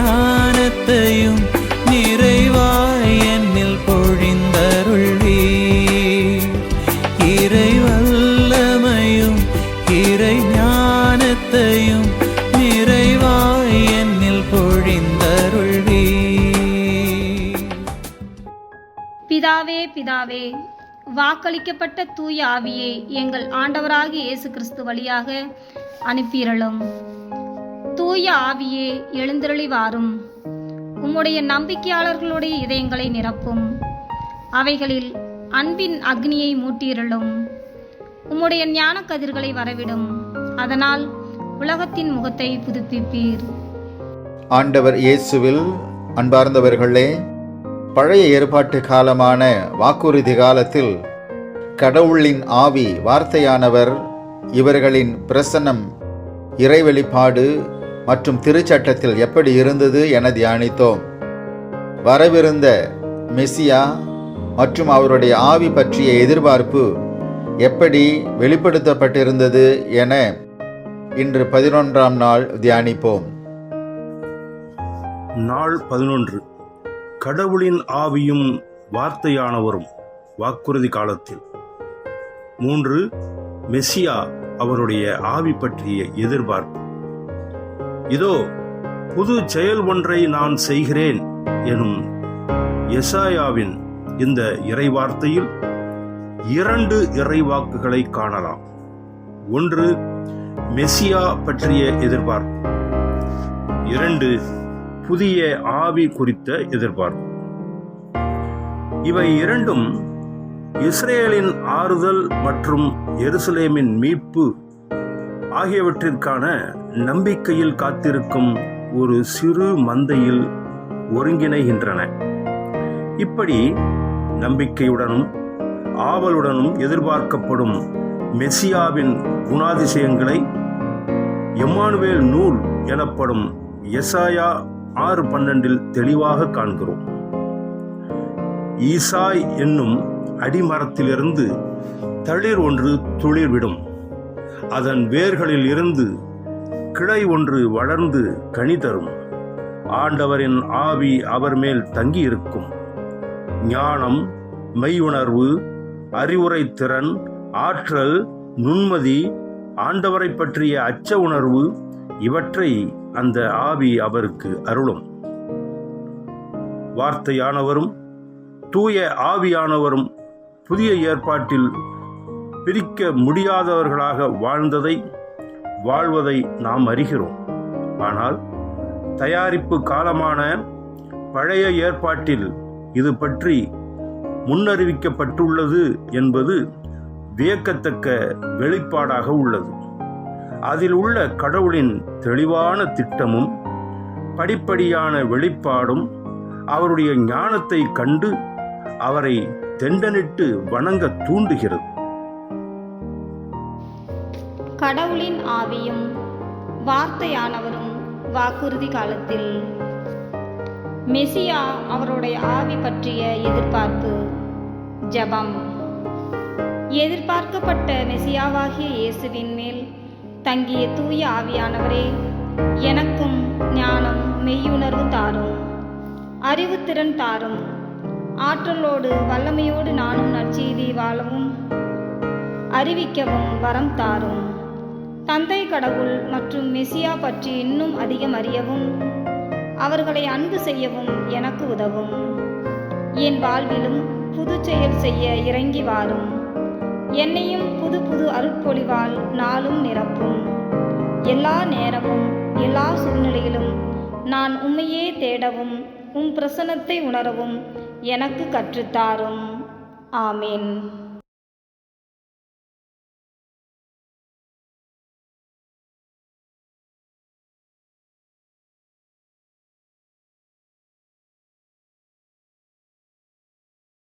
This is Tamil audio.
ஞானத்தையும் நிறைவாய் என்னில் பொழிந்தருள்வீர். இறை வல்லமையும் இறை ஞானத்தையும் நிறைவாய் என்னில் பொழிந்தருள்வீர். பிதாவே பிதாவே, வாக்களிக்கப்பட்ட தூய ஆவியை எங்கள் ஆண்டவராகிய இயேசு கிறிஸ்து வழியாக அனுப்பிரளும். தூய ஆவியே எழுந்தருளி வாரும். உம்முடைய நம்பிக்கையாளர்களுடைய இதயங்களை நிரப்பும். அவைகளில் அன்பின் அக்னியை மூட்டிரளும். உம்முடைய ஞான கதிர்களை வரவிடும். அதனால் உலகத்தின் முகத்தை புதுப்பிப்பீர். ஆண்டவர் இயேசுவில் அன்பார்ந்தவர்களே, பழைய ஏற்பாட்டு காலமான வாக்குறுதி காலத்தில் கடவுளின் ஆவி வார்த்தையானவர் இவர்களின் பிரசன்னம், இறைவெளிப்பாடு மற்றும் திருச்சட்டத்தில் எப்படி இருந்தது என தியானித்தோம். வரவிருந்த மெசியா மற்றும் அவருடைய ஆவி பற்றிய எதிர்பார்ப்பு எப்படி வெளிப்படுத்தப்பட்டிருந்தது என இன்று 11ஆம் நாள் தியானிப்போம். நாள் 11. கடவுளின் ஆவியும் வார்த்தையானவரும் வாக்குறுதி காலத்தில். 3. மெசியா அவருடைய ஆவி பற்றிய எதிர்பார்ப்பு. இதோ புது செயல் ஒன்றை நான் செய்கிறேன் எனும் எசாயாவின் இந்த இறைவார்த்தையில் 2 இறைவாக்குகளை காணலாம். 1. மெசியா பற்றிய எதிர்பார்ப்பு. 2. புதிய ஆவி குறித்த எதிர்பார்ப்பு. இவை இரண்டும் இஸ்ரேலின் ஆறுதல் மற்றும் எருசலேமின் மீட்பு ஆகியவற்றிற்கான நம்பிக்கையில் காத்திருக்கும் ஒரு சிறு மந்தையில் ஒருங்கிணைகின்றன. இப்படி நம்பிக்கையுடனும் ஆவலுடனும் எதிர்பார்க்கப்படும் மெசியாவின் குணாதிசயங்களை எம்மானுவேல் நூல் எனப்படும் எசாயா 6:12 தெளிவாக காண்கிறோம். ஈசாய் என்னும் அடிமரத்திலிருந்து தளிர் ஒன்று துளிர்விடும். அதன் வேர்களில் இருந்து கிளை ஒன்று வளர்ந்து கனி தரும். ஆண்டவரின் ஆவி அவர் மேல் தங்கியிருக்கும். ஞானம், மெய்யுணர்வு, அறிவுரை திறன், ஆற்றல், நுண்மதி, ஆண்டவரை பற்றிய அச்ச உணர்வு இவற்றை அந்த ஆவி அவருக்கு அருளும். வார்த்தையானவரும் தூய ஆவியானவரும் புதிய ஏற்பாட்டில் பிரிக்க முடியாதவர்களாக வாழ்வதை நாம் அறிகிறோம். ஆனால் தயாரிப்பு காலமான பழைய ஏற்பாட்டில் இது பற்றி முன்னறிவிக்கப்பட்டுள்ளது என்பது வியக்கத்தக்க வெளிப்பாடாக உள்ளது. அதில் உள்ள கடவுளின் தெளிவான திட்டமும் படிப்படியான வெளிப்பாடும் அவருடைய ஞானத்தை கண்டு அவரை தெண்டனிட்டு வணங்க தூண்டுகிறது. கடவுளின் ஆவியும் வார்த்தையானவரும் வாக்குறுதி காலத்தில். மெசியா அவருடைய ஆவி பற்றிய எதிர்பார்ப்பு. ஜெபம். எதிர்பார்க்கப்பட்ட மெசியாவாகிய இயேசுவின் மேல் தங்கிய தூய ஆவியானவரே, எனக்கும் ஞானம், மெய்யுணர்வு தாரும். அறிவுத்திறன் தாரும். ஆற்றலோடு வல்லமையோடு நானும் நற்செய்தி வாழவும் அறிவிக்கவும் வரம் தாரும். தந்தை கடவுள் மற்றும் மெசியா பற்றி இன்னும் அதிகம் அறியவும் அவர்களை அன்பு செய்யவும் எனக்கு உதவும். என் வாழ்விலும் புது செயல் செய்ய இறங்கி வாரும். என்னையும் புது புது அருட்பொழிவால் நாளும் நிரப்பும். எல்லா நேரமும் எல்லா சூழ்நிலையிலும் நான் உம்மையே தேடவும் பிரசன்னத்தை உணரவும் எனக்கு கற்றுத்தாரும். ஆமேன்.